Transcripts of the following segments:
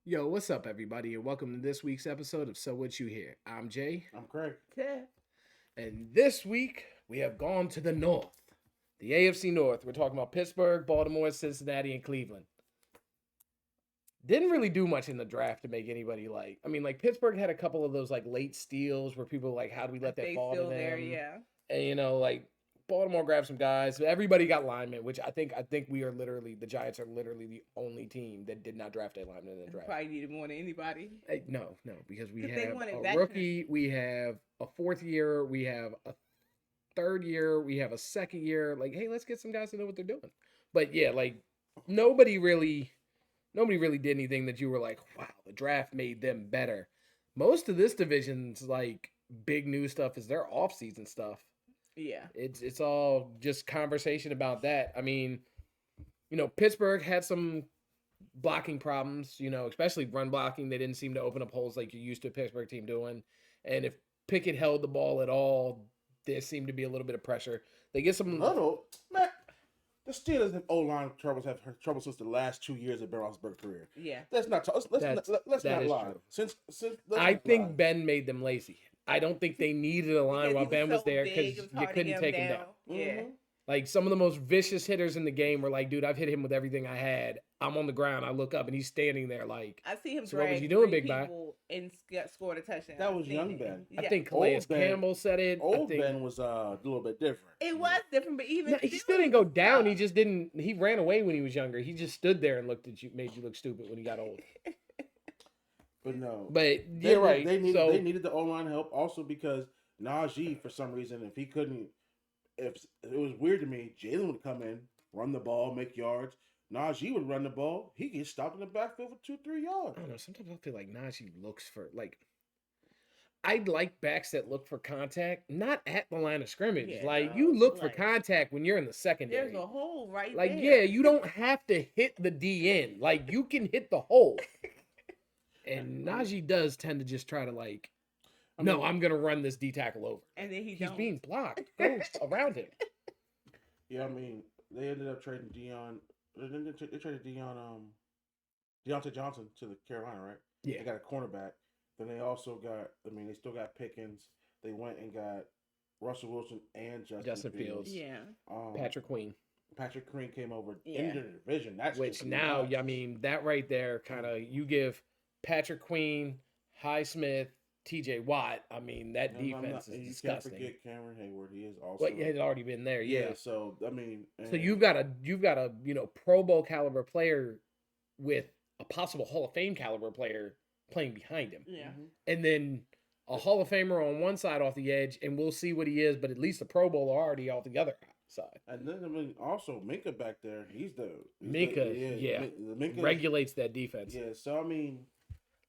Yo, what's up, everybody, and welcome to this week's episode of So What You Hear. I'm Jay, I'm Craig. Yeah. and this week we have gone to the North, the AFC North. We're talking about Pittsburgh, Baltimore, Cincinnati, and Cleveland. Didn't really do much in the draft to make anybody like. I mean, like Pittsburgh had a couple of those like late steals where people were like, how do we let that They fall to still them? there, yeah. And like Baltimore grabbed some guys. Everybody got linemen, which I think we are literally the Giants are literally the only team that did not draft a lineman in the draft. Probably needed more than anybody. No, because we 'Cause they have wanted a veterans. rookie, we have a fourth year, we have a third year, we have a second year. Like, hey, let's get some guys to know what they're doing. But yeah, like nobody really did anything that you were like, wow, the draft made them better. Most of this division's like big new stuff is their off-season stuff. Yeah. It's all just conversation about that. I mean, Pittsburgh had some blocking problems, especially run blocking. They didn't seem to open up holes like you're used to a Pittsburgh team doing. And if Pickett held the ball at all, there seemed to be a little bit of pressure. They get some Little man, the Steelers have O-line troubles since the last 2 years of Ben Roethlisberger's career. Yeah. Let's not let's that not is lie. true. Since I think Ben made them lazy. I don't think they needed a line Because while he Ben was so there big, because it was you hard to couldn't get take him down. Yeah. Like some of the most vicious hitters in the game were like, dude, I've hit him with everything I had. I'm on the ground. I look up and he's standing there like, I see him So what was drag you doing, three Big Guy? people and scored a touchdown. That was I've seen young it. Ben. Yeah. I think Calais Old Ben- Campbell said it. I Old think, Ben was a little bit different. It was different, but even No, he still he didn't go was down. He tough. just didn't. He ran away when he was younger. He just stood there and looked at you, made you look stupid when he got old. But no. But you're right. They needed the O-line help also because Najee, for some reason, if it was weird to me, Jalen would come in, run the ball, make yards. Najee would run the ball. He gets stopped in the backfield for 2-3 yards. I don't know. Sometimes I feel like Najee looks for like. I like backs that look for contact, not at the line of scrimmage. Yeah, like no, you look for like- contact when you're in the secondary. There's a hole right Like, there. yeah, you don't have to hit the DN. Like, you can hit the hole. And Najee does tend to just try to like, no, I'm gonna run this D tackle over. And then He's don't. being blocked. Go around him. Yeah, I mean, they ended up trading Dion. They traded Deontay Johnson to the Carolina, right? Yeah. They got a cornerback. Then they also got. I mean, they still got Pickens. They went and got Russell Wilson and Justin Fields. Yeah. Patrick Queen. Patrick Queen came over Yeah. into the division. That's Which just now, nuts. I mean, that right there kind of you give Patrick Queen, Highsmith, TJ Watt. I mean, that And I'm defense not- and is you disgusting. can't forget Cameron Hayward. He is also. But yeah, it had already been there. Yeah. So I mean. So you've got a Pro Bowl caliber player with a possible Hall of Fame caliber player playing behind him. Yeah. And then a Hall of Famer on one side off the edge, and we'll see what he is, but at least the Pro Bowl already off the other side. And then I mean, also Minka back there. He's Minka, yeah. Minka Regulates that defense. Yeah. So I mean,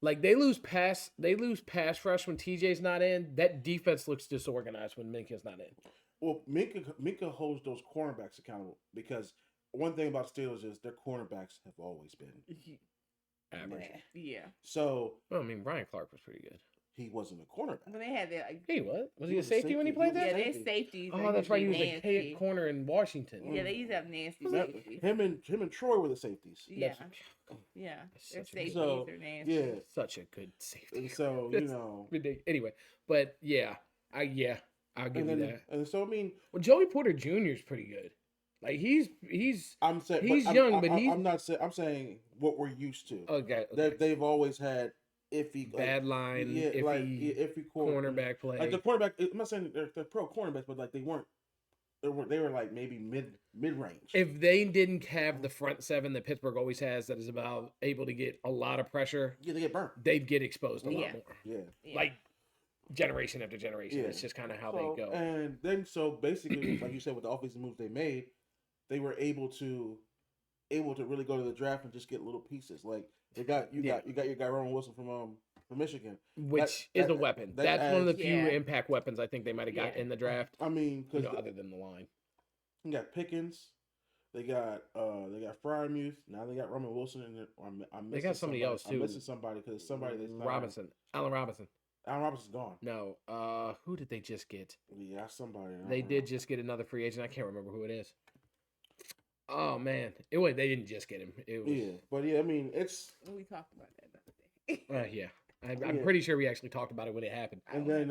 Like they lose pass rush when TJ's not in. That defense looks disorganized when Minka's not in. well, Minka holds those cornerbacks accountable because one thing about Steelers is their cornerbacks have always been Average. Yeah. so. Well, I mean, Ryan Clark was pretty good. He wasn't a cornerback. When they had that, like, He what? Was He he a was a safety when he safety. played He was there? yeah, a their safeties. Oh, that's right. He was a nasty. corner in Washington. Yeah, they used to have nasty Remember, safeties. him and Troy were the safeties. Yeah. That's- Yeah. That's Their such a good- safeties So, are nasty. Yeah. Such a good safety. And so It's know, ridiculous. Anyway, but yeah, I'll give and you then that. and so I mean, Well, Joey Porter Jr. is pretty good. Like he's I'm saying He's young, but he's- I'm not saying I'm saying what we're used to. okay. They've always had iffy Bad line, yeah, iffy like iffy cornerback play. Like the cornerback, I'm not saying they're pro cornerbacks, but like they were like maybe mid range. If they didn't have the front seven that Pittsburgh always has, that is about able to get a lot of pressure, Yeah, they get burnt. they'd get exposed a lot Yeah. more. Yeah. Yeah. Like generation after generation. Yeah. It's just kind of how So, they go. And then so basically, like you said, with the offensive moves they made, they were able to really go to the draft and just get little pieces. Like you got your guy Roman Wilson from Michigan. Which is that- a weapon. that That's one of the adds- few Yeah. impact weapons I think they might have got Yeah. in the draft. I mean, because Other than the line. you got Pickens, they got Fryermuth. Now they got Roman Wilson, and I'm They missing got somebody else, I'm too. missing somebody because somebody that's not- Robinson. Allen Robinson. Allen Robinson's gone. No. Who did they just get? Yeah, somebody. I They don't did know. just get another free agent. I can't remember who it is. Oh man. They didn't just get him. It was Yeah, but yeah, I mean, it's We talked about that. Yeah. I'm Yeah. pretty sure we actually talked about it when it happened. And then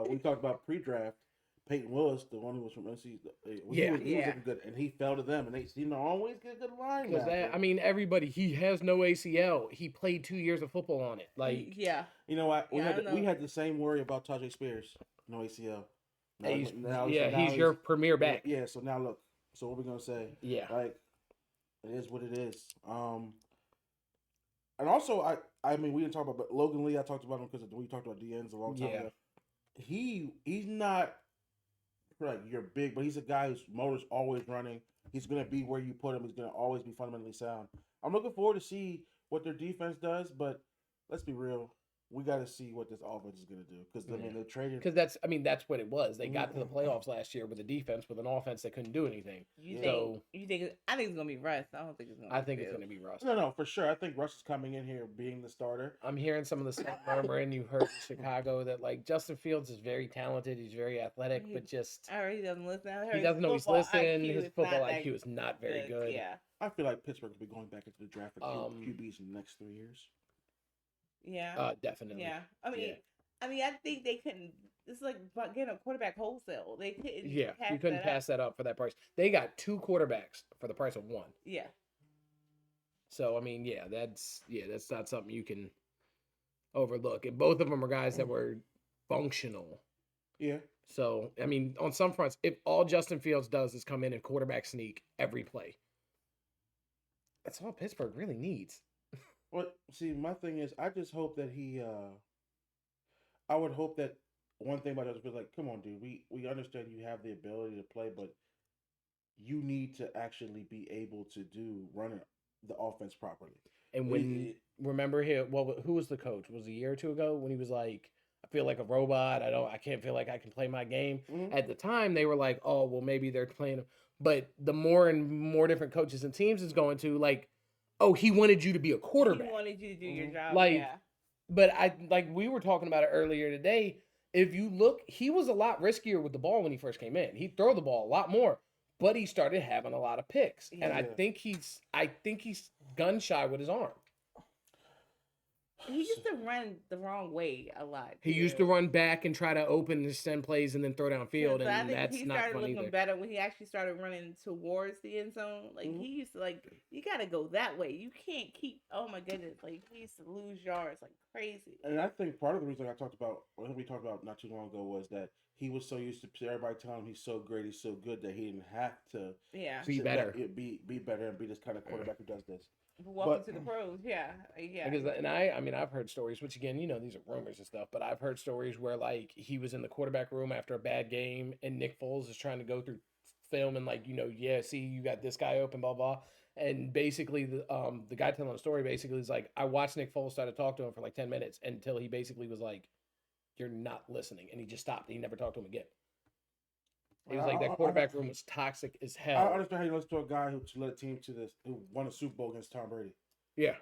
we talked about pre-draft. Peyton Willis, the one who was from NC, he Yeah. was looking good, and he fell to them, and they seem to always get a good Because linebacker. I mean, everybody, he has no ACL. He played 2 years of football on it. Like, yeah. You know what? Yeah, I don't We know. had the same worry about Tajay Spears, no ACL. he's Now he's your premier back. Yeah, so now look. So what we gonna say? Yeah. Like, it is what it is. And also I mean we didn't talk about, but Logan Lee. I talked about him because we talked about DNs a long time Yeah. ago. He's not like you're big, but he's a guy whose motor's always running. He's gonna be where you put him. He's gonna always be fundamentally sound. I'm looking forward to see what their defense does, but let's be real. We got to see what this offense is going to do because I mean they traded. Because that's what it was. They got to the playoffs last year with a defense with an offense that couldn't do anything. You So think? I think it's gonna be Russ. I don't think it's gonna. I think it's Fields. going to be Russ. No, for sure. I think Russ is coming in here being the starter. I'm hearing some of the stuff murmuring. You heard in Chicago that like Justin Fields is very talented. He's very athletic, but just I heard he doesn't listen. I heard he doesn't know he's football listening. IQ His is football not IQ that is not very good. Yeah. I feel like Pittsburgh will be going back into the draft for QBs in the next 3 years. Yeah. Definitely. Yeah. I mean, I think they couldn't. It's like getting a quarterback wholesale. They couldn't. Yeah, you couldn't pass that up for that price. They got 2 quarterbacks for the price of 1. Yeah. So I mean, that's not something you can overlook. And both of them are guys that were functional. Yeah. So I mean, on some fronts, if all Justin Fields does is come in and quarterback sneak every play, that's all Pittsburgh really needs. Well, see, my thing is, I just hope that he. I would hope that one thing about us was like, come on, dude, we understand you have the ability to play, but you need to actually be able to run the offense properly. And when remember him, who was the coach? Was it a year or 2 ago when he was like, I feel like a robot. I can't feel like I can play my game. Mm-hmm. At the time, they were like, oh, well, maybe they're playing him. But the more and more different coaches and teams is going to like, oh, he wanted you to be a quarterback. He wanted you to do your job. Like, yeah. But we were talking about it earlier today. If you look, he was a lot riskier with the ball when he first came in. He'd throw the ball a lot more, but he started having a lot of picks. Yeah. And I think he's gun shy with his arm. He used to run the wrong way a lot. He used to run back and try to open and extend plays and then throw downfield, So and that's he not started fun looking either. better when he actually started running towards the end zone. Like he used to you got to go that way. You can't keep. Oh my goodness! Like he used to lose yards like crazy. And I think part of the reason we talked about not too long ago was that he was so used to everybody telling him he's so great, he's so good that he didn't have to be better, be better, and be this kind of quarterback who does this. Welcome to the pros, yeah. Because, and I mean, I've heard stories, which again, these are rumors and stuff, but I've heard stories where like he was in the quarterback room after a bad game, and Nick Foles is trying to go through film and like, see, you got this guy open, blah blah, and basically the guy telling the story basically is like, I watched Nick Foles start to talk to him for like 10 minutes until he basically was like, you're not listening, and he just stopped. And he never talked to him again. He was like, that quarterback room was toxic as hell. I understand how you listen to a guy who led a team to this, who won a Super Bowl against Tom Brady. Yeah.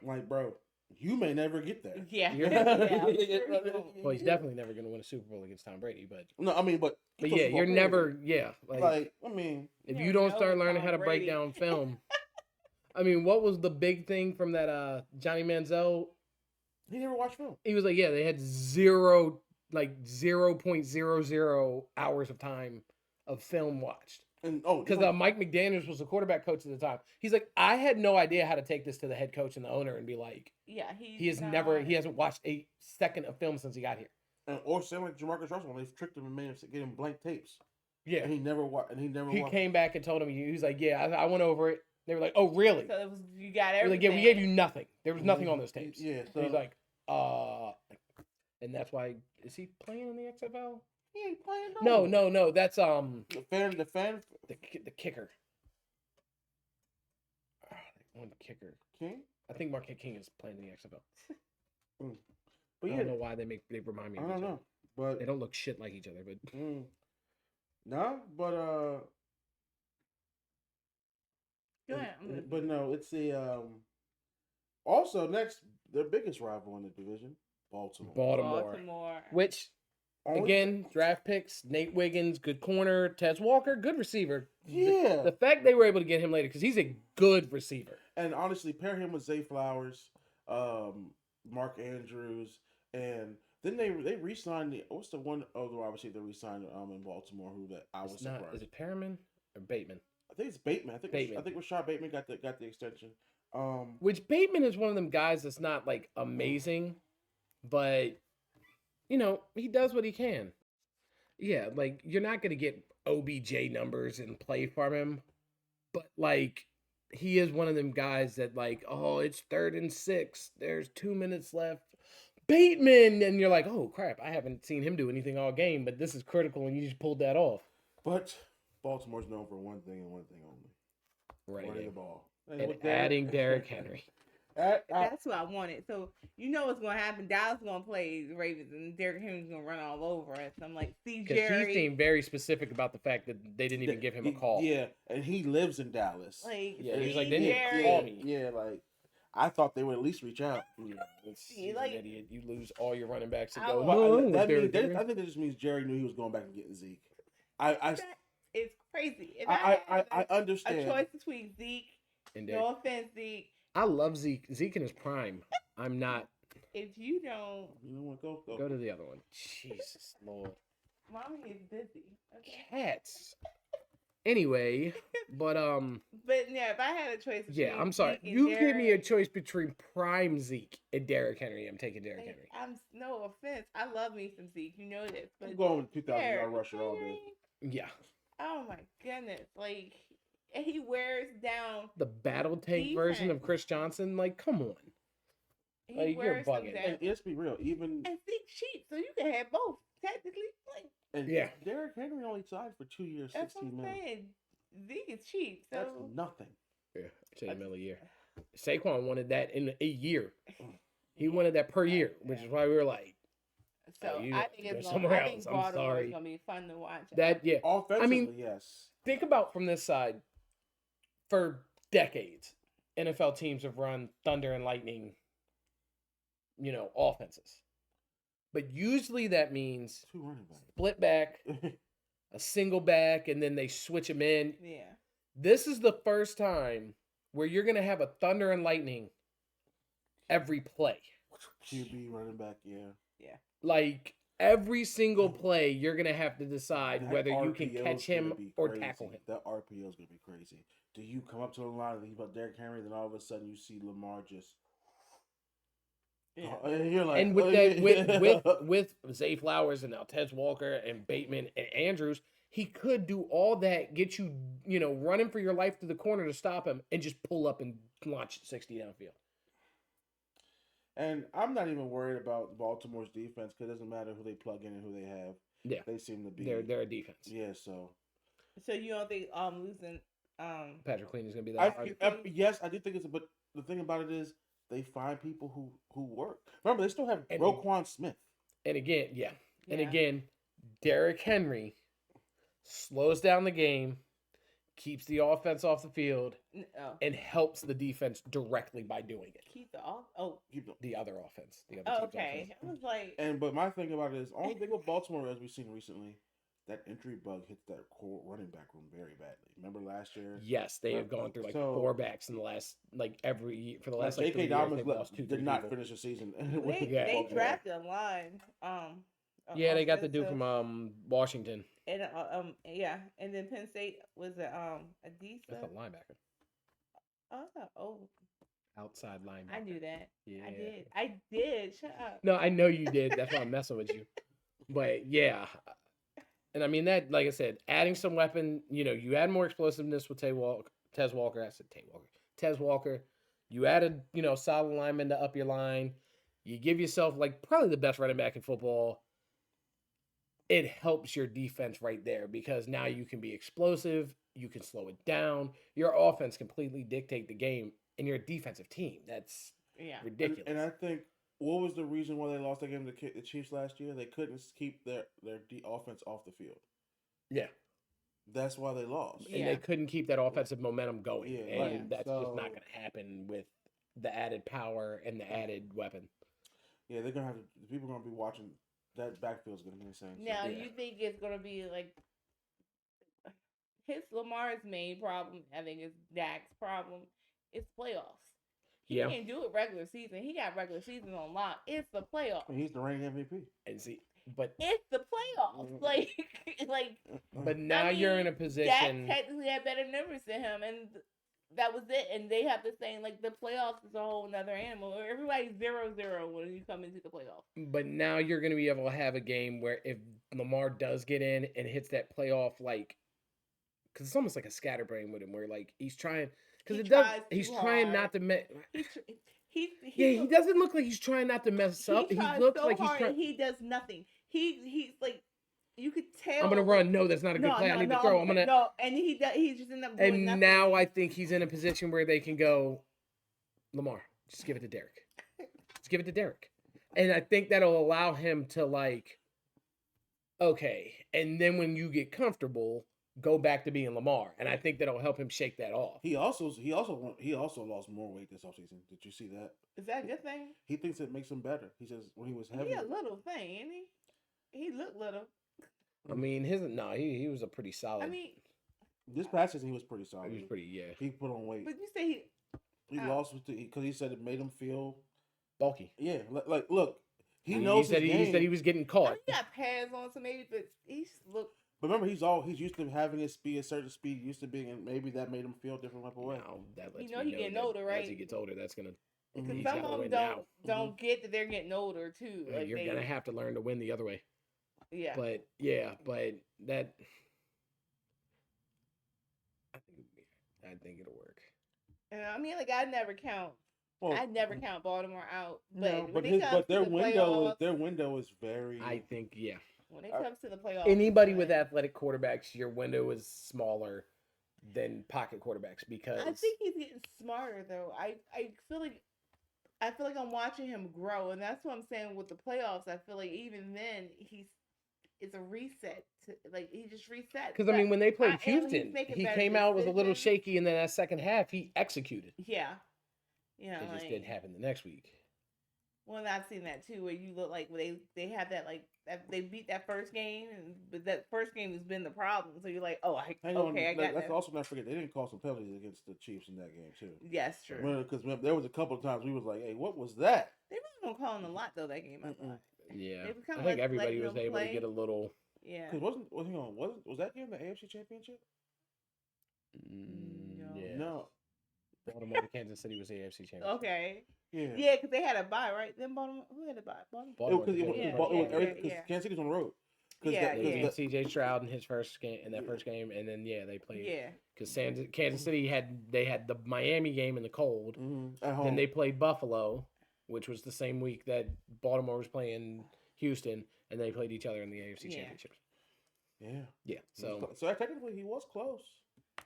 Like, bro, you may never get there. Yeah. Well, he's definitely never going to win a Super Bowl against Tom Brady, but no, I mean, but yeah, you're never, like I mean, if you don't start learning how to break down film. I mean, what was the big thing from that Johnny Manziel? He never watched film. He was like, yeah, they had 0.00 hours of time of film watched. And because Mike McDaniels was the quarterback coach at the time. He's like, I had no idea how to take this to the head coach and the owner and be like, yeah, he hasn't watched a second of film since he got here. Or same like Jamarcus Russell, they've tricked him and made him get him blank tapes. Yeah, and he never watched. He came back and told him, he was like, yeah, I went over it. They were like, oh really? So you got everything. Like, yeah, we gave you nothing. There was nothing on those tapes. Yeah, so he's like, and that's why, is he playing in the XFL? He ain't playing. No. That's the kicker. One kicker. King. I think Marquette King is playing in the XFL. But I don't know why they remind me of each other. I don't know, but they don't look shit like each other. But no, but go ahead. But no, it's the also next their biggest rival in the division, Baltimore. Which again, draft picks, Nate Wiggins, good corner, Tez Walker, good receiver. Yeah. The fact they were able to get him later because he's a good receiver. And honestly, pair him with Zay Flowers. Mark Andrews, and then they re-signed what's the one other wide receiver they re-signed in Baltimore who that I was It's not. surprised. Is it Perriman or Bateman? I think it's Bateman. I Bateman. think Rashad Bateman got the extension. Which Bateman is one of them guys that's not like amazing, but he does what he can. Yeah, like you're not gonna get OBJ numbers and play from him, but like he is one of them guys that like, oh, it's 3rd and 6. There's 2 minutes left. Bateman, and you're like, oh crap, I haven't seen him do anything all game, but this is critical, and you just pulled that off. But Baltimore's known for one thing and one thing only: running the ball and adding Derrick Henry. That's what I wanted. So you know what's going to happen. Dallas is going to play the Ravens, and Derrick Henry's going to run all over us. I'm like, see, Jerry. He seemed very specific about the fact that they didn't even give him a call. Yeah, and he lives in Dallas. Like, yeah, he's like, they didn't call me. Yeah, like I thought they would at least reach out. He's like, an idiot. You lose all your running backs and I go. I think that just means Jerry knew he was going back and getting Zeke. It's crazy. If I understand. A choice between Zeke. No offense, Zeke. I love Zeke. Zeke in his prime. I'm not. If you don't, go to the other one. Jesus Lord. Mommy is busy. Okay. Cats. Anyway, but yeah, if I had a choice, yeah, I'm sorry. You give me a choice between prime Zeke and Derrick Henry. I'm taking Derrick Henry. I'm no offense. I love me some Zeke. You know this. But I'm going with 2,000-yard rusher all day. Yeah. Oh my goodness! Like he wears down the battle tank version of Chris Johnson. Like, come on. Like, you're bugging. And let's be real. Even and Zeke cheap, so you can have both technically. Like, and yeah, Derrick Henry only signed for 2 years, that's 16 what I'm million. saying. Zeke is cheap, so that's nothing. Yeah, $10 million a year. Saquon wanted that in a year. He wanted that per year, which is why we were like. So I think it's somewhere I think else. Baltimore is gonna be fun to watch. Offensively, yes. Think about from this side. For decades, NFL teams have run thunder and lightning, offenses. But usually that means split back, a single back, and then they switch them in. Yeah. This is the first time where you're going to have a thunder and lightning every play. QB running back, yeah. Yeah. Like every single play, you're going to have to decide whether you can catch him or tackle him. That RPO is going to be crazy. Do you come up to the line and think about Derrick Henry, then all of a sudden you see Lamar just... Yeah. And you're like... And with Zay Flowers and Altez Walker and Bateman and Andrews, he could do all that, get you, running for your life to the corner to stop him, and just pull up and launch 60 downfield. And I'm not even worried about Baltimore's defense because it doesn't matter who they plug in and who they have. Yeah, they seem to be. They're a defense. Yeah, so. So you don't think losing Patrick Queen is going to be that? Yes, I do think it's. But the thing about it is, they find people who work. Remember, they still have Roquan Smith. And again, and again, Derrick Henry slows down the game, keeps the offense off the field, and helps the defense directly by doing it. Keep the the other offense. The other team's okay. offense. I was like, but my thing about it is, only thing with Baltimore as we've seen recently, that injury bug hits that core running back room very badly. Remember last year? Yes, they have gone through 4 backs in the last every year for the last J.K. Dobbins did not finish the season. They drafted a line. Yeah, they got the dude from Washington. And and then Penn State was a decent. That's a linebacker. Outside linebacker. I knew that. Yeah, I did. Shut up. No, I know you did. That's why I'm messing with you. But yeah, and I mean that. Like I said, adding some weapon. You add more explosiveness with Tez Walker. I said Tez Walker. You added solid linemen to up your line. You give yourself probably the best running back in football. It helps your defense right there because now you can be explosive. You can slow it down. Your offense completely dictate the game, and you're a defensive team. That's ridiculous. And I think what was the reason why they lost that game to the Chiefs last year? They couldn't keep their offense off the field. Yeah. That's why they lost. And they couldn't keep that offensive momentum going. Yeah, and that's just not going to happen with the added power and the added weapon. Yeah, they're going to have to... People are going to be watching... That backfield's going to be insane. Now, you think it's going to be his Lamar's main problem, I think, is Dak's problem. It's playoffs. He Yeah. can't do it regular season. He got regular season on lock. It's the playoffs. And he's the reigning MVP. And see, but It's the playoffs. Like. but now you're in a Dak position. technically had better numbers than him, and that was it. And they have the same, like, the playoffs is a whole another animal. Everybody's 0-0 when you come into the playoffs. But now you're going to be able to have a game where if Lamar does get in and hits that playoff, like, because it's almost like a scatterbrain with him, where like he's trying, because it does, he's trying not to mess. He doesn't look like he's trying not to mess up. He looks so like he's hard trying. and he does nothing. He's like, you could tell. I'm gonna run. No, that's not a good play. I need to throw. I'm gonna. No, and he just ended up doing And nothing. now I think he's in a position where they can go, Lamar, just give it to Derek. Just give it to Derek. And I think that'll allow him to, like, okay. And then when you get comfortable, go back to being Lamar. And I think that'll help him shake that off. He also lost more weight this offseason. Did you see that? Is that a good thing? He thinks it makes him better. He says when he was heavy. He a little thing, isn't he? He looked little. I mean, he was a pretty solid. I mean, This past season he was pretty solid. he was pretty, yeah. He put on weight. but you say He lost because he said it made him feel Bulky. yeah. Like look, he I mean, knows he said his he game. said he was getting caught. he got pads on, so maybe, but he looked. But remember, he's used to having his speed, a certain speed, used to being, and maybe that made him feel a different type of way. Now, that lets You know me he getting that older, right? As he gets older, that's gonna. Because He's some gotta of them win now. don't get that they're getting older too. Like You're gonna have to learn to win the other way. yeah. But that. I think it'll work. And I mean, like, I never count Baltimore out, but no, when it comes their to the window playoffs, is very. I think when it comes to the playoffs, anybody it's with like- athletic quarterbacks, your window is smaller than pocket quarterbacks because I think he's getting smarter though. I feel like I'm watching him grow, and that's what I'm saying with the playoffs. I feel like even then it's a reset. He just reset. because I mean when they played and he's Houston, making he better came out was a little decisions. shaky, and then that second half he executed. Yeah, It just didn't happen the next week. Well, I've seen that too, where you look like when they have that they beat that first game, but that first game has been the problem. So you're like, oh, I got Let's that. also not forget they didn't call some penalties against the Chiefs in that game too. Yes, true. Because there was a couple of times we was like, hey, what was that? They really don't call him a lot though. That game, I thought. Yeah, They were kinda I think letting everybody was them able to play. get a little. Yeah. Because was that game the AFC Championship? Yeah. No. Baltimore to Kansas City was the AFC championship. Okay. Yeah. Yeah, because they had a bye, right? Then Baltimore, who had a bye? Baltimore. Baltimore. Kansas City was on the road. C.J. Stroud in his first game, first game, and then they played. Yeah. Because Kansas City had the Miami game in the cold. At home. Then they played Buffalo, which was the same week that Baltimore was playing Houston, and they played each other in the AFC championship. Yeah. Yeah. So technically he was close.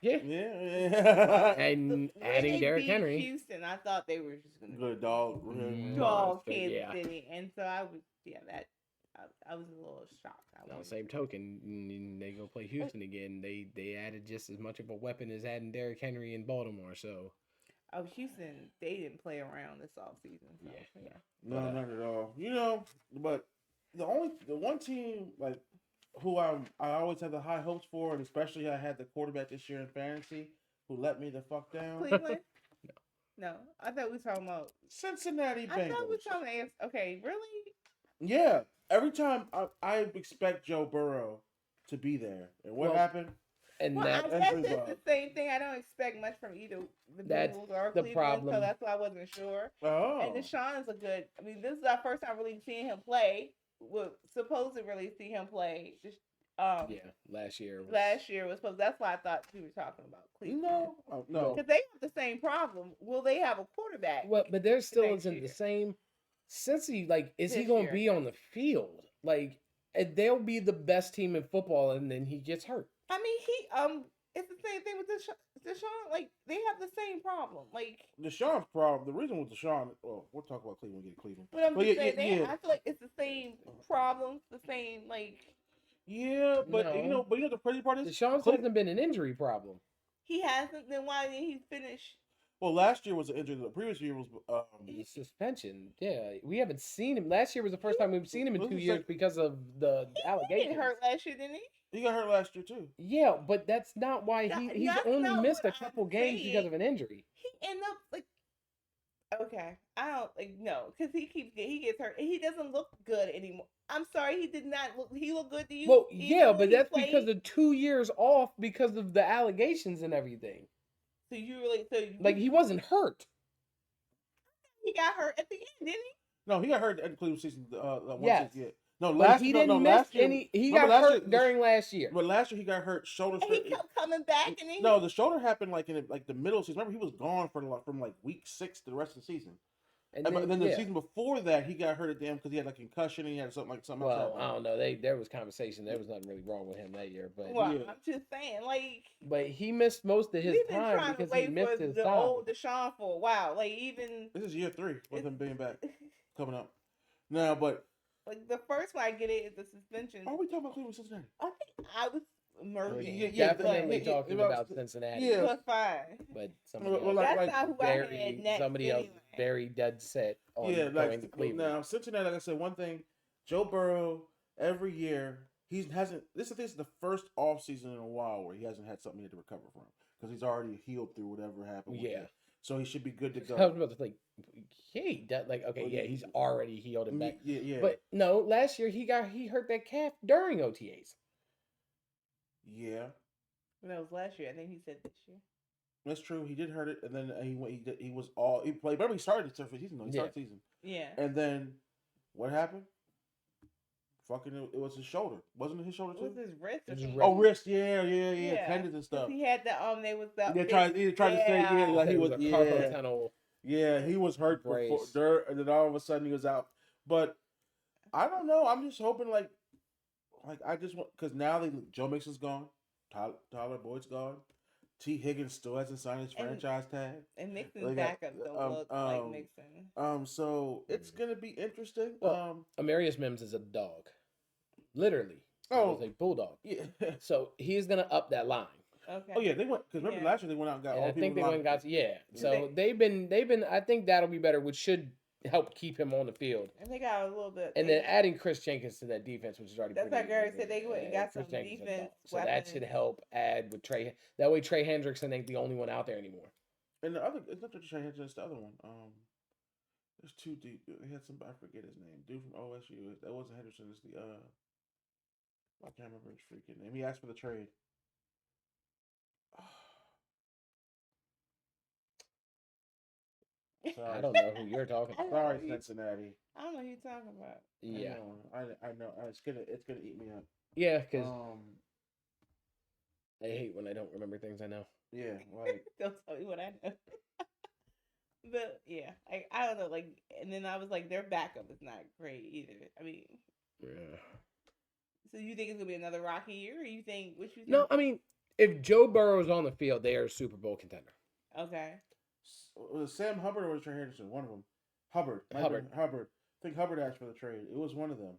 yeah. Yeah. And adding Derrick Henry. Houston, I thought they were just gonna Good dog. dog Monster, Kansas yeah. City, and so I was I was a little shocked. On the same token, they go play Houston again. They added just as much of a weapon as adding Derrick Henry in Baltimore. So Houston, they didn't play around this offseason. So, yeah. No, not at all. But the one team like who I always have the high hopes for, and especially I had the quarterback this year in fantasy who let me the fuck down. Cleveland? No. I thought we were talking about Cincinnati Bengals. I thought we were talking about okay, really? Yeah. Every time I expect Joe Burrow to be there. And what happened? And Well, I that guess it's the same thing. I don't expect much from either the That's Bengals or the Cleveland, problem. so that's why I wasn't sure. Oh. And Deshaun is a good. I mean, this is our first time really seeing him play. We're supposed to really see him play. last year. Last year was supposed. That's why I thought we were talking about Cleveland. No. Because they have the same problem. Will they have a quarterback? Well, but there still next isn't year. the same. Since he is he This going year. to be on the field? Like, and they'll be the best team in football, and then he gets hurt. I mean, it's the same thing with Deshaun. Like they have the same problem. Like Deshaun's problem. The reason with Deshaun. Well, we'll talk about Cleveland. Get Cleveland. but I'm But just yeah, saying, yeah. I feel like it's the same problems, the same like. Yeah, but No. the crazy part is Deshaun's hasn't been an injury problem. He hasn't. Then why didn't he finish? well, last year was an injury. The previous year was The suspension. Yeah, we haven't seen him. Last year was the first time we've seen him in Well, 2 it's years like- because of the He allegations. didn't hurt last year, didn't he? he got hurt last year too. Yeah, but that's not why That- he's that's only not missed a what I'm couple games because saying. of an injury. He ended up like Okay, I don't like no, because he gets hurt and he doesn't look good anymore. I'm sorry, he did not look. He looked good to you Well, yeah, even when but he that's because played. of 2 years off because of the allegations and everything. So you really Like he wasn't hurt. he got hurt at the end, didn't he? No, he got hurt at the Cleveland season. One Yes, season. Yeah. No, but last he year. No, didn't miss last year. any. He Remember got last year? hurt during last year. But last year he got hurt shoulder. And he kept coming back, and then No, the shoulder happened like in like the middle of the season. Remember, he was gone for from like week 6 to the rest of the season. And But then the yeah. season before that, he got hurt at the end because he had like concussion and he had something else. Well, I happened. don't know. There was conversation. There was nothing really wrong with him that year, but well, yeah. I'm just saying, like but he missed most of his we've been time trying to because he wait missed for his the time. old Deshaun for a while. Like even This is year 3 with it's- him being back coming up. Now, but like the first one I get it is the suspension. are we talking about Cleveland, Cincinnati? I think I was merging. Yeah, Definitely yeah, talking yeah, about Cincinnati. yeah. But fine. But somebody Well, else, like- That's not who I had very, next. somebody else anyway. very dead set on Yeah, going to like Cleveland. now Cincinnati. Like I said, one thing, Joe Burrow every year he hasn't. This is the first off season in a while where he hasn't had something he had to recover from because he's already healed through whatever happened. with Yeah. it. So he should be good to I was go. about to think, hey, that like okay, Well, yeah, he's already healed and back. Yeah. But no, last year he hurt that calf during OTAs. Yeah, That was last year. I think he said this year. that's true. He did hurt it, and then he went. He was all he played. Remember, he started the season. He started the season, Yeah. and then what happened? Fucking, it was his shoulder. Wasn't it his shoulder It too? was his wrist. It was or his something. Oh, wrist. Yeah. Yeah. Tendons and 'Cause stuff. he had the they was the They tried to say yeah, like he It was a yeah. carpal tunnel. Yeah, he was hurt before, Brace. and then all of a sudden he was out. But I don't know. I'm just hoping, like I just want because now Joe Mixon's gone, Tyler Boyd's gone, T Higgins still hasn't signed his And- franchise tag. and Mixon's They got, backup don't look like Mixon. So it's gonna be interesting. Well, Amarius Mims is a dog, literally. Oh. He's a bulldog. Yeah. So he's gonna up that line. Okay. Oh yeah, they went because remember Yeah. last year they went out and got And all I people think they line- went and got So They- they've been. I think that'll be better, which should help keep him on the field. And they got a little bit. And then adding Chris Jenkins to that defense, which is already That's pretty like Gary good. said, they went and got some Chris Jenkins is a defense dog. So that should weapons. help add with Trey. That way Trey Hendrickson ain't the only one out there anymore. And the other, it's not just Trey Hendrickson, it's the other one. There's two dude. They had some. I forget his name. Dude from OSU. That wasn't Henderson. It's the I can't remember his freaking name. He asked for the trade. I don't know who you're talking about. Sorry, Cincinnati. I don't know who you're talking about. Yeah, I know. It's gonna eat me up. yeah, because Um, I hate when I don't remember things I know. yeah, like Don't tell me what I know. But yeah, I don't know. Like, and then I was like, their backup is not great either. I mean, Yeah. Mm-hmm. so you think it's gonna be another rocky year, or you think what you think? No, I mean, if Joe Burrow's on the field, they are a Super Bowl contender. Okay. was it Sam Hubbard or was it Trey Henderson? One of them. Hubbard. Might have been Hubbard. I think Hubbard asked for the trade. It was one of them.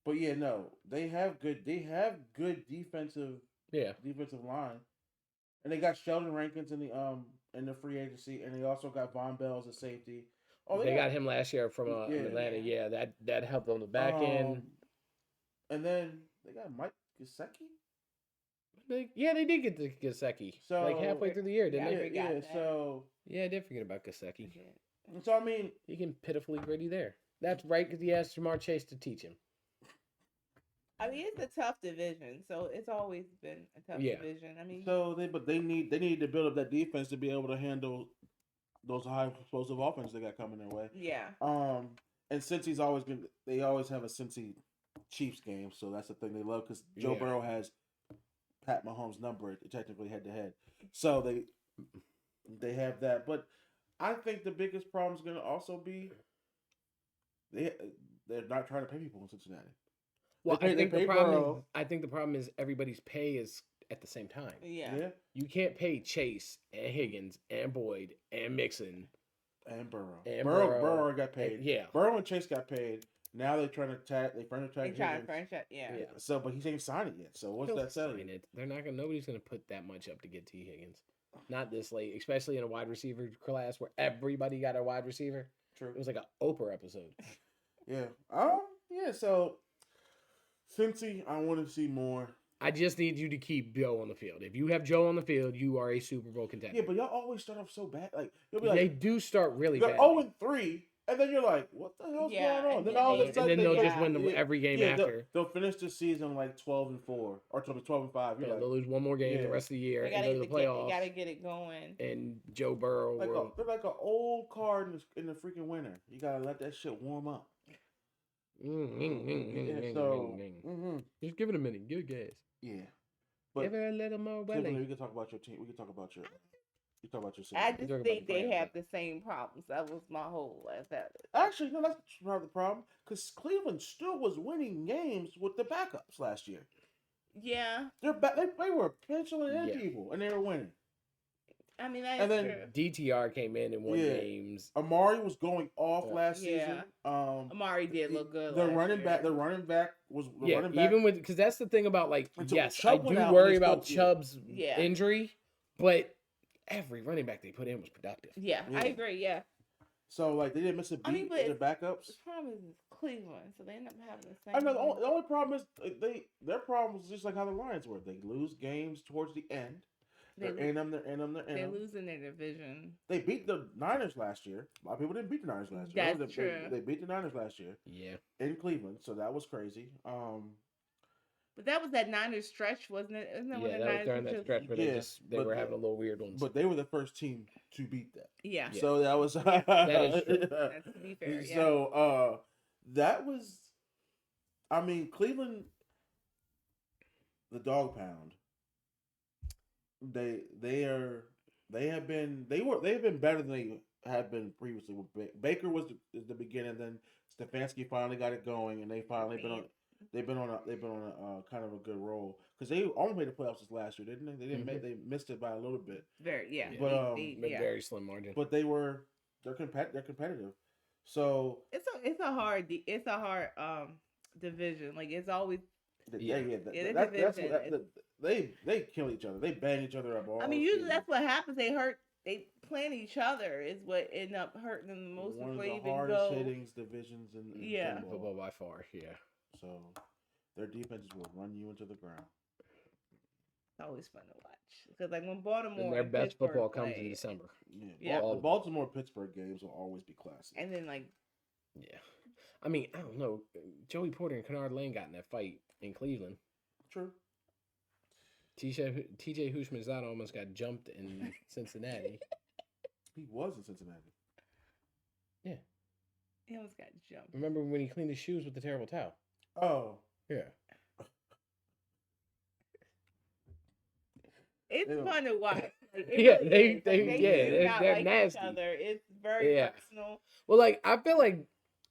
But yeah, no, they have good defensive line, and they got Sheldon Rankins in the free agency, and they also got Von Bell as a safety. Oh, They got him last year from Atlanta. Yeah, that helped on the back end. And then they got Mike Gesicki. They did get to Gesicki So like halfway through the year, didn't I they? forgot that. So Yeah, I did forget about Gesicki. I mean, He can pitifully gritty there. That's right, because he asked Jamar Chase to teach him. I mean, it's a tough division, so it's always been a tough division. I mean, they need to build up that defense to be able to handle those high explosive offenses they got coming their way. yeah. And Cincy's they always have a Cincy Chiefs game, so that's the thing they love because Joe Yeah. Burrow has Pat Mahomes' number technically head to head, so they have that. But I think the biggest problem is going to also be they're not trying to pay people in Cincinnati. Well, They pay Burrow. I think the problem is everybody's pay is at the same time. Yeah. You can't pay Chase and Higgins and Boyd and Mixon. And Burrow. And Burrow got paid. And, yeah. Burrow and Chase got paid. Now they're trying to tag. They Higgins. try to franchise. Yeah. Yeah. So, but he ain't signed it yet. So what's He'll that telling sign you? it. They're not gonna. Nobody's gonna put that much up to get T Higgins. Not this late, especially in a wide receiver class where everybody got a wide receiver. True. It was like an Oprah episode. Yeah. Yeah. So, Cincy, I want to see more. I just need you to keep Joe on the field. If you have Joe on the field, you are a Super Bowl contender. Yeah, but y'all always start off so bad. Like you'll be They like, do start really you're bad. 0-3, and then you're like, what the hell's Yeah, going on? and Then then all of a they- sudden and then they'll they just win every game after. They'll finish the season like 12-4 or 12-5. You're Yeah, like, they'll lose one more game the yeah. rest of the year They and go to the playoffs. gotta get it going. And Joe Burrow will. they're like an old car in the freaking winter. You gotta let that shit warm up. Just give it a minute. Give it gas. Yeah, but Give it a little more Tiffany, belly. we can talk about your team. We can talk about your. You talk about your I season. just talking think about the they players, have the same problems. That was my whole about it. Actually, no, that's not the problem. Because Cleveland still was winning games with the backups last year. Yeah, They were penciling in Yeah. people, and they were winning. I mean that's And then- true. DTR came in and won Yeah. games. Amari was going off Yeah. last Yeah. season. Amari did look good. The last running year. back. The running back was. The Yeah, running back, even with because that's the thing about like Until yes, Chubb I went do out, worry and they about still- Chubb's Yeah. injury, but every running back they put in was productive. Yeah, Yeah. I agree. Yeah, So like they didn't miss a beat I mean, with but their backups. the problem is it's Cleveland, so they end up having the same. I know the only problem is their problem was just like how the Lions were. They lose games towards the end. They, They're in them. They're in them. They're in they're them. losing their division. They beat the Niners last year. A lot of people didn't beat the Niners last year. That's true. They beat the Niners last year Yeah, in Cleveland, so that was crazy. But that was that Niners stretch, wasn't it? Isn't that when yeah, the that was Niners during were that just- stretch where Yeah, they but were the- having a little weird ones. But they were the first team to beat that. Yeah, Yeah. So that was That is true. that's to be fair. Yeah. So that was, I mean, Cleveland, the dog pound. They have been better than they had been previously. With Baker was the beginning, then Stefanski finally got it going, and they've been on a kind of a good roll because they almost made the playoffs this last year, didn't they? They didn't they missed it by a little bit, Very, yeah. Yeah. But, yeah. very slim margin. but they're competitive. So It's a hard division. Like it's always. Yeah. They kill each other. They bang each other up all. I mean, the usually season. that's what happens. They plant each other is what end up hurting them the most One of before the they even hardest go. hitting divisions in Yeah. football. Football by far. Yeah. So their defenses will run you into the ground. It's always fun to watch because like when Baltimore And their and best Pittsburgh football comes in play, December. Yeah, Yeah. The Baltimore Pittsburgh games will always be classic. and then like Yeah. I mean, I don't know. Joey Porter and Kennard Lane got in that fight in Cleveland. True. TJ Hushmanzada almost got jumped in Cincinnati. He was in Cincinnati. he almost got jumped. Remember when he cleaned his shoes with the terrible towel? Oh, Yeah. It's Yeah. fun to watch. Like, it Yeah, really they- is. Like, they- yeah, do not they're like nasty. Each other. It's very Yeah. personal. Well, like I feel like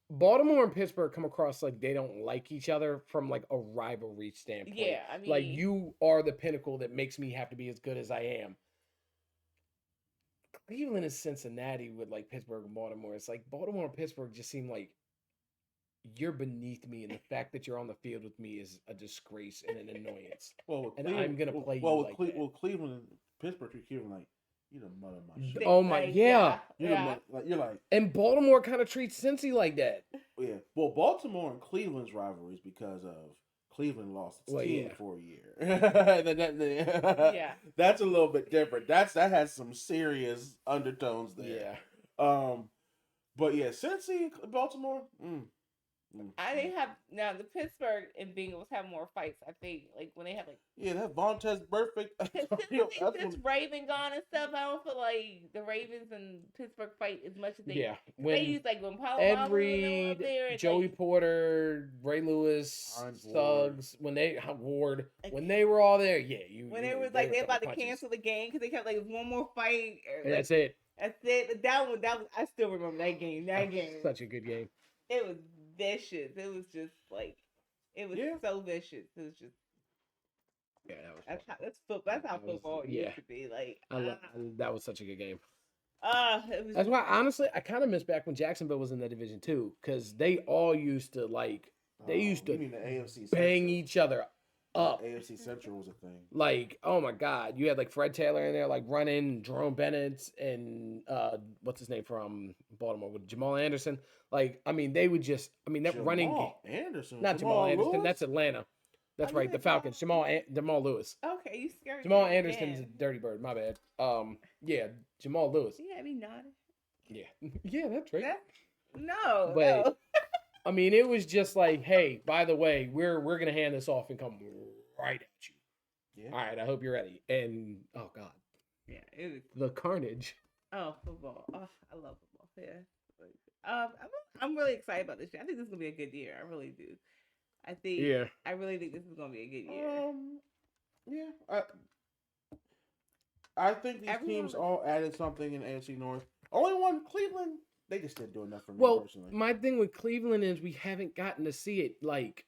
Baltimore and Pittsburgh come across like they don't like each other from like a rivalry standpoint. Yeah, I mean, Like you are the pinnacle that makes me have to be as good as I am. Cleveland and Cincinnati with like Pittsburgh and Baltimore. It's like Baltimore and Pittsburgh just seem like you're beneath me, and the fact that you're on the field with me is a disgrace and an annoyance. well, with And I'm gonna play you well, like that. Well, Cleveland and Pittsburgh treat Cleveland like you the mother of my shit. Oh my- Like, yeah. You yeah. you're like And Baltimore kind of treats Cincy like that. yeah. Well, Baltimore and Cleveland's rivalries because of Cleveland lost its Well, team yeah. for a year. Yeah. That's a little bit different. That has some serious undertones there. Yeah. But yeah, Cincy, Baltimore. They have now the Pittsburgh and Bengals have more fights. I think like when they have like Yeah, that Vontez perfect. since Raven gone and stuff. I don't feel like the Ravens and Pittsburgh fight as much as they. Yeah. They When use like when Paul Ed up Reed, there and, Joey like, Porter, Ray Lewis, Hines Ward. Suggs, when they were all there, yeah, when they was were like they throwing about to punches. cancel the game because they kept like one more fight. And that's it. That's it. That was I still remember that game. That game. Such a good game. It was vicious. It was just like it was Yeah. so vicious. It was just Yeah, that was. that's fun. how That was- football yeah. used to be. Like That was such a good game. it was That's why, honestly, I kind of miss back when Jacksonville was in that division too, because they all used to like they used You to mean the AFC bang Central. each other up. AFC Central was a thing. Like, oh my God, you had like Fred Taylor in there, like running, Jerome Bennett, and what's his name from Baltimore with Jamal Anderson. Like, I mean, they would just, I mean, that running game. Anderson, Not Jamal Anderson. Lewis? That's Atlanta. That's you right. The said Falcons. Jamal Lewis. Okay, you scared Jamal me Anderson's a again. dirty bird. My bad. Yeah, Jamal Lewis. You had me nodding. Yeah, yeah, that's right. That no, But no. I mean, it was just like, hey, by the way, we're gonna hand this off and come right at you. Yeah. All right, I hope you're ready. And oh god, Yeah, it was. the carnage. Oh, football. Oh, I love football. Yeah. I'm really excited about this year. I think this is gonna be a good year. I really do. Yeah. I really think this is gonna be a good year. Yeah. I think these Everyone teams was- all added something in AFC North. Only one, Cleveland, they just didn't do enough for me Well, personally. my thing with Cleveland is we haven't gotten to see it like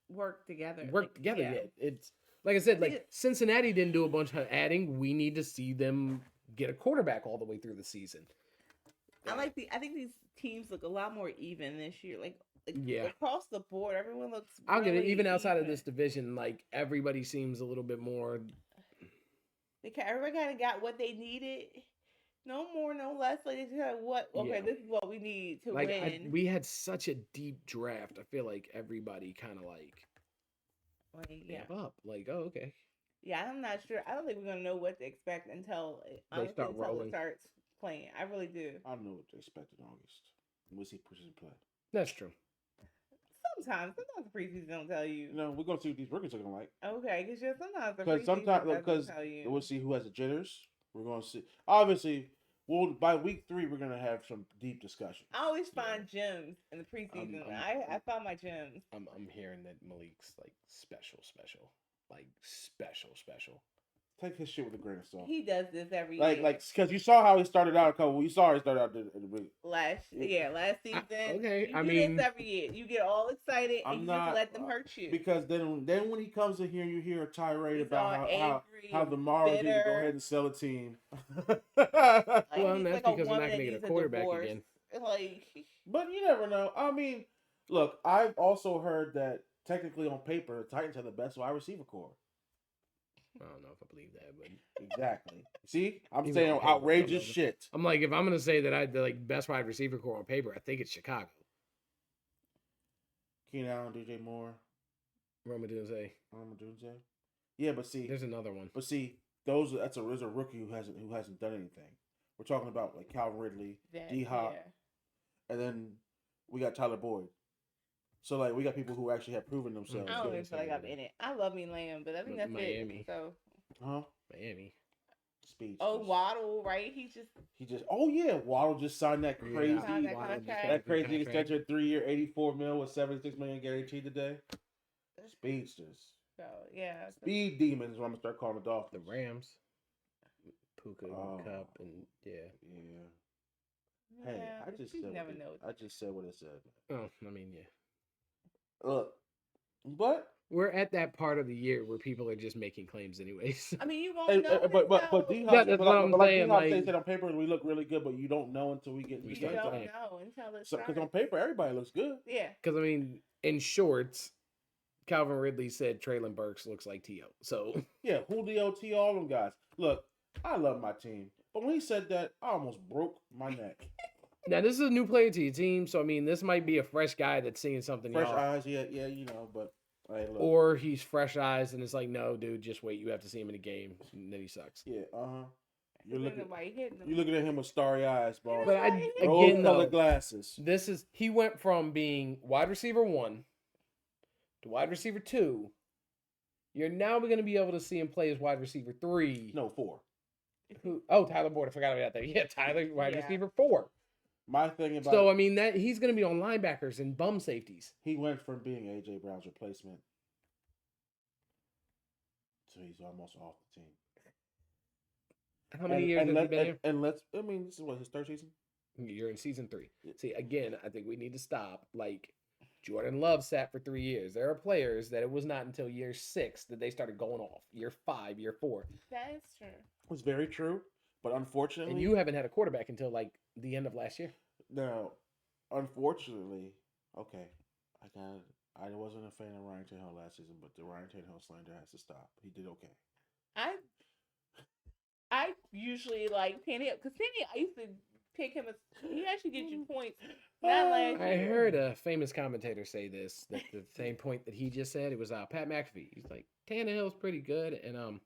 Work together. work together yeah. yet. It's like I said, think like Cincinnati didn't do a bunch of adding. We need to see them get a quarterback all the way through the season. I think these teams look a lot more even this year. Like Yeah. across the board, everyone looks. I'll get it. really Even outside of even. this division, like everybody seems a little bit more. Everybody kind of got what they needed. No more, no less. Like it's kind of what. Okay, Yeah. this is what we need to Like win. we had such a deep draft. I feel like everybody kind of like Yeah, amp up. Like, oh, okay. yeah. I'm not sure. I don't think we're gonna know what to expect until honestly, start until rolling. it starts playing. I really do. I don't know what to expect in August. We'll see precision play. That's true. Sometimes the preseason don't tell you. You know, we're going to see what these rookies are going to like. Okay, because sometimes the Because preseason sometimes, doesn't because tell you. we'll see who has the jitters. We're going to see. Obviously, by week 3, we're going to have some deep discussion. I always find gems in the preseason. I found my gems. I'm hearing that Malik's like special, like special. Take his shit with a grain of salt. He does this every Like, year. because you saw how he started out a couple. You saw how he started out in the week. last season. okay, you I do mean- this every year. You get all excited I'm and you not- just let them hurt you. Because then when he comes in here, you hear a tirade He's about all how angry the and Marlins need to go bitter. ahead and sell a team. Like, Well, he's and that's like a because they're not woman going to that get a needs quarterback divorce. again. Like, But you never know. I mean, look, I've also heard that technically on paper, the Titans have the best wide receiver core. I don't know if I believe that, but Exactly. See, I'm Even saying on paper, outrageous some of shit. I'm like, if I'm going to say that I had the like best wide receiver core on paper, I think it's Chicago. Keenan Allen, DJ Moore, Roma Dunze. Dunze. Yeah, but see, There's another one. that's a rookie who hasn't done anything. We're talking about like Calvin Ridley, D Hop, and then we got Tyler Boyd. So like we got people who actually have proven themselves. I don't good even feel like I'm in it. I love me Lamb, but I think that's Miami. it. So, Huh? Miami. Speed. Waddle, right? He just Oh yeah, Waddle just signed that Yeah, crazy Signed that Waddle just contract. got that a crazy contract. extension, 3-year, $84 million with $76 million guaranteed today. Speedsters, so yeah. speed demons. Is what I'm gonna start calling the The Dolphins. Rams. Puka Oh. Cup and yeah. Yeah. Hey, Yeah, I just you said never what know. I just said what it said. Oh, I mean, yeah. Look, but We're at that part of the year where people are just making claims anyways. I mean, you won't know. but until- D Yeah, that's what I'm saying, D-Hop like- said on paper we look really good, but you don't know until we get We you start don't playing. know until it's because on paper everybody looks good. yeah. Because, I mean, in shorts, Calvin Ridley said Traylon Burks looks like T.O. So, Yeah, Julio, T, all them guys. Look, I love my team, but when he said that, I almost broke my neck. now this is a new player to your team. So, I mean, this might be a fresh guy that's seeing something Fresh y'all. eyes, yeah, you know, but hey, look, Or he's fresh eyes and it's like, no, dude, just wait. You have to see him in a game. And then he sucks. yeah, You're Ain't looking, nobody hitting him. you're looking at him with starry eyes, boss. But Again, again, though, Rose-colored glasses. he went from being wide receiver 1 to wide receiver 2. You're now going to be able to see him play as wide receiver 3. No, 4. Tyler Boyd. I forgot about that. Yeah, Tyler, wide Yeah. receiver 4. My thing about So, I mean, that he's going to be on linebackers and bum safeties. he went from being AJ Brown's replacement to he's almost off the team. How many years has he been here? And let's, I mean, this is what his third season. You're in season 3. Yeah. See, again, I think we need to stop. Like, Jordan Love sat for 3 years. There are players that it was not until year 6 that they started going off. Year 5, year 4. That is true. It's very true, but unfortunately, And you haven't had a quarterback until, like, the end of last year. now, unfortunately, okay, I wasn't a fan of Ryan Tannehill last season, but the Ryan Tannehill slander has to stop. He did okay. I usually like Tannehill because Tannehill. I used to pick him. He actually gets you points. Not last I year. heard a famous commentator say this, that the same point that he just said. It was Pat McAfee. He's like, Tannehill's pretty good, and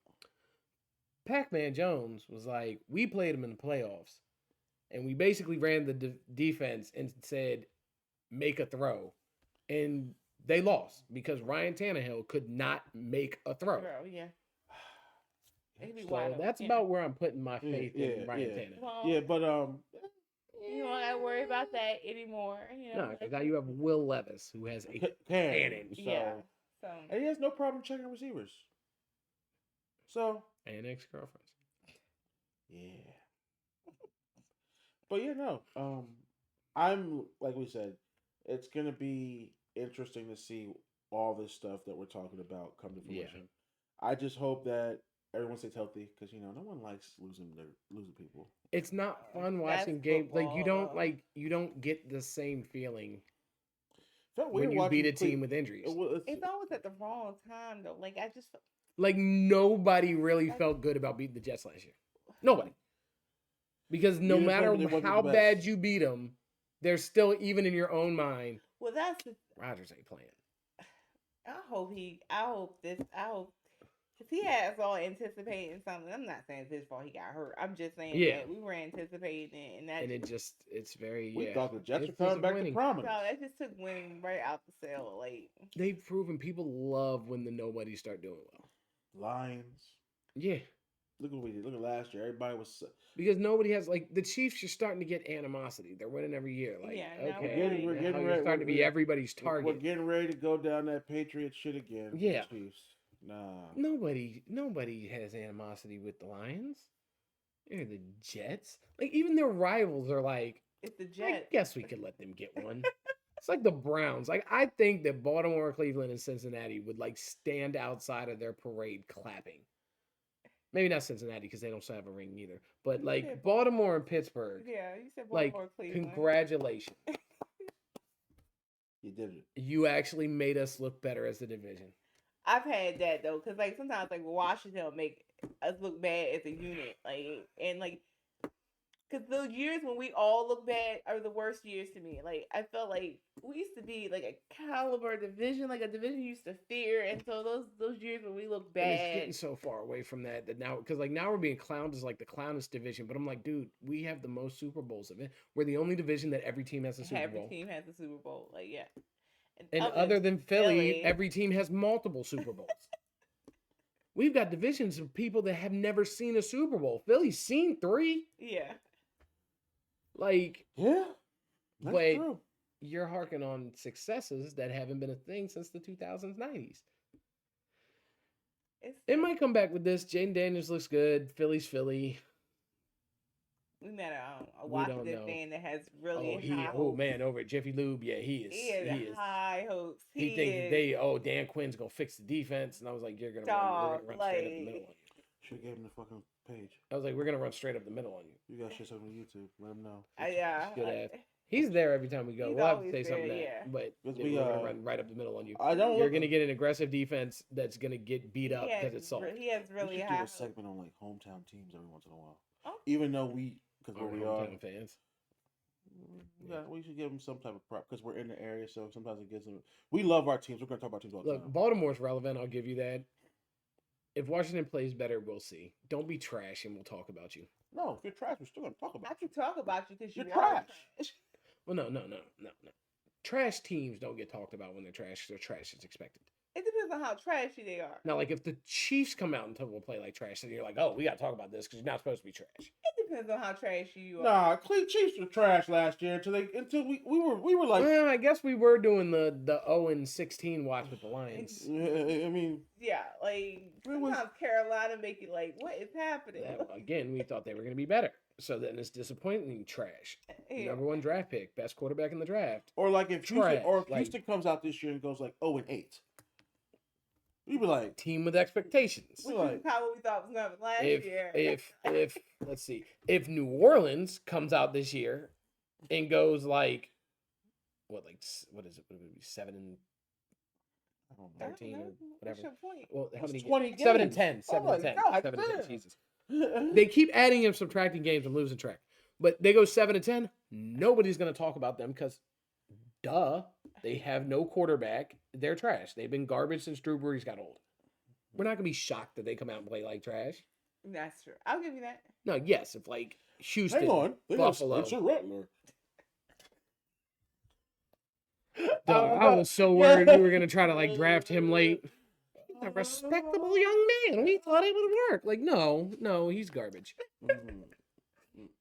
Pac-Man Jones was like, we played him in the playoffs, and we basically ran the defense and said, make a throw, and they lost because Ryan Tannehill could not make a throw. Yeah. So that's about where I'm putting my faith in Ryan Tannehill. Well, but you don't gotta worry about that anymore. You know, No, because now you have Will Levis, who has a cannon. So, yeah. So and he has no problem checking receivers. So And ex-girlfriends. yeah. But yeah, no. I'm like we said, it's gonna be interesting to see all this stuff that we're talking about come to fruition. Yeah. I just hope that everyone stays healthy because no one likes losing people. It's not fun watching games like you don't get the same feeling when you beat a team with injuries. It's always at the wrong time though. Like I just like nobody really felt good about beating the Jets last year. Nobody, because no matter how bad you beat them, they're still even in your own mind. Well, that's Rodgers ain't playing. I hope because he has all anticipating something. I'm not saying it's his fault he got hurt. I'm just saying that we were anticipating it, and it's very. We thought the Jets were coming back to prominence. No, that just took winning right out the cell. Like they've proven people love when the nobodies start doing well. Lions. Yeah. Look what we did. Look at last year. Everybody was because nobody has the Chiefs are starting to get animosity. They're winning every year. Like okay, we're getting ready. Starting to be everybody's target. We're getting ready to go down that Patriots shit again. Yeah. Chiefs. Nah. Nobody has animosity with the Lions. They're the Jets. Like even their rivals are like, it's the Jets. I guess we could let them get one. It's like the Browns. Like I think that Baltimore, Cleveland, and Cincinnati would stand outside of their parade clapping. Maybe not Cincinnati because they don't still have a ring either. But Baltimore and Pittsburgh. Yeah, you said Baltimore, Cleveland. Congratulations. You did it. You actually made us look better as a division. I've had that though, because sometimes Washington will make us look bad as a unit, because those years when we all look bad are the worst years to me. Like I felt like we used to be like a caliber division, like a division you used to fear, and so those years when we look bad, it's getting so far away from that now because now we're being clowned as the clownest division. But I'm like, dude, we have the most Super Bowls of it. We're the only division that every team has a Super Bowl. Every team has a Super Bowl, yeah. And other than Philly, every team has multiple Super Bowls. We've got divisions of people that have never seen a Super Bowl. Philly's seen 3. Yeah. Yeah. That's true. You're harking on successes that haven't been a thing since the 2000s, 90s. It might come back with this. Jaden Daniels looks good. Philly's Philly. We met a Washington fan that has really high hopes. Oh man, over at Jiffy Lube, yeah, he is. He has high hopes. He thinks Dan Quinn's gonna fix the defense, and I was like, we're gonna run straight up the middle on you. Should have gave him the fucking page. I was like, we're gonna run straight up the middle on you. You got shit something on YouTube. Let him know. Yeah. He's there every time we go. We'll have to say something but we're gonna run right up the middle on you. You're gonna get an aggressive defense that's gonna get beat up because it's soft. He has really high. Do a segment on hometown teams every once in a while. Oh. Even though because we are fans. Yeah, we should give them some type of prop because we're in the area, so sometimes it gives them. We love our teams. We're going to talk about teams all the time. Look, Baltimore's relevant. I'll give you that. If Washington plays better, we'll see. Don't be trash, and we'll talk about you. No, if you're trash, we're still going to talk about you. I can talk about you because you're trash. Well, no. Trash teams don't get talked about when they're trash. They're trash as expected. It depends on how trashy they are. Now, if the Chiefs come out and will play like trash, then you're like, oh, we got to talk about this because you're not supposed to be trash. It depends on how trashy you are. Nah, Chiefs were trash last year until we were like. Well, I guess we were doing the 0-16 watch with the Lions. I mean. Yeah, sometimes Carolina make you what is happening? Yeah, again, we thought they were going to be better. So then it's disappointing trash. Yeah. Number 1 draft pick, best quarterback in the draft. Or if Houston comes out this year and goes 0-8. We'd be like team with expectations. Which is how we thought was going to last year. If let's see, if New Orleans comes out this year and goes what is it? What would it be 7-13 or whatever? What's your point? Well, how many? 20 games. 7-10. 7-10. Jesus. They keep adding and subtracting games. I'm losing track. But they go 7-10. Nobody's gonna talk about them because, duh, they have no quarterback. They're trash. They've been garbage since Drew Brees got old. We're not gonna be shocked that they come out and play like trash. That's true. I'll give you that. No, yes, if like Houston, Hang on. They Buffalo. have Spencer Rattler. Dog, I was so worried we were gonna try to like draft him late. He's a respectable young man. We thought it would work. Like, no, he's garbage.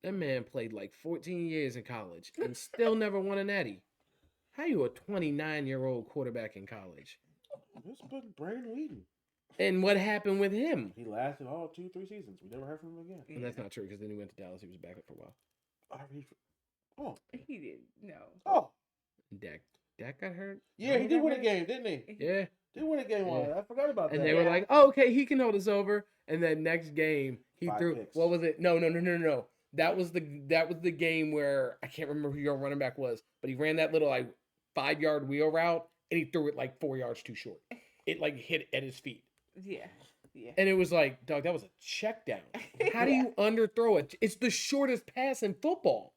That man played like 14 years in college and still never won an Eddie. How you a 29-year-old quarterback in college? It's been Brandon Whedon. And what happened with him? He lasted all 2-3 seasons. We never heard from him again. And that's not true because then he went to Dallas. He was back up for a while. Oh, He did. No. oh, Dak got hurt. yeah, he did win a game, didn't he? Yeah. Did win a game on it. I forgot about that. And they were like, oh, okay, he can hold us over. And then next game, he 5 threw. picks. What was it? No. That was the game where I can't remember who your running back was, but he ran that little like 5-yard wheel route and he threw it like 4 yards too short. It like hit at his feet. Yeah. Yeah. And it was like, dog, that was a check down. How do you underthrow it? It's the shortest pass in football.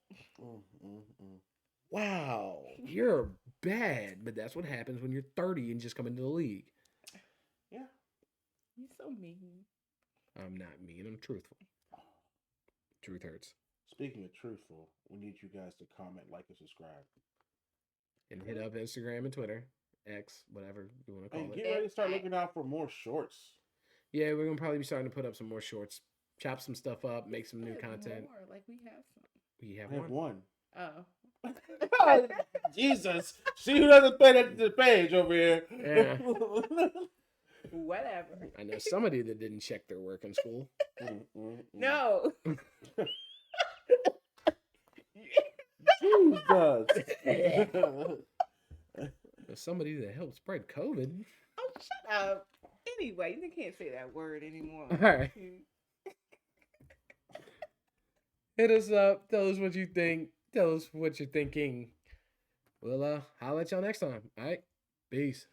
Wow, you're bad, but that's what happens when you're 30 and just come into the league. Yeah. You're so mean. I'm not mean. I'm truthful. Truth hurts. Speaking of truthful, we need you guys to comment, like, and subscribe. And hit up Instagram and Twitter, X, whatever you want to call And it. get ready to start looking out for more shorts. Yeah, we're gonna probably be starting to put up some more shorts, chop some stuff up, make some new There's content. more, like we have some. We have I have one. one. Oh. Jesus. See who doesn't pay the page over here. Yeah. Whatever. I know somebody that didn't check their work in school. No. Jesus. There's somebody that helped spread COVID. Oh, shut up. Anyway, you can't say that word anymore. All right. Hit us up. Tell us what you think. Tell us what you're thinking. We'll holler at y'all next time. All right. Peace.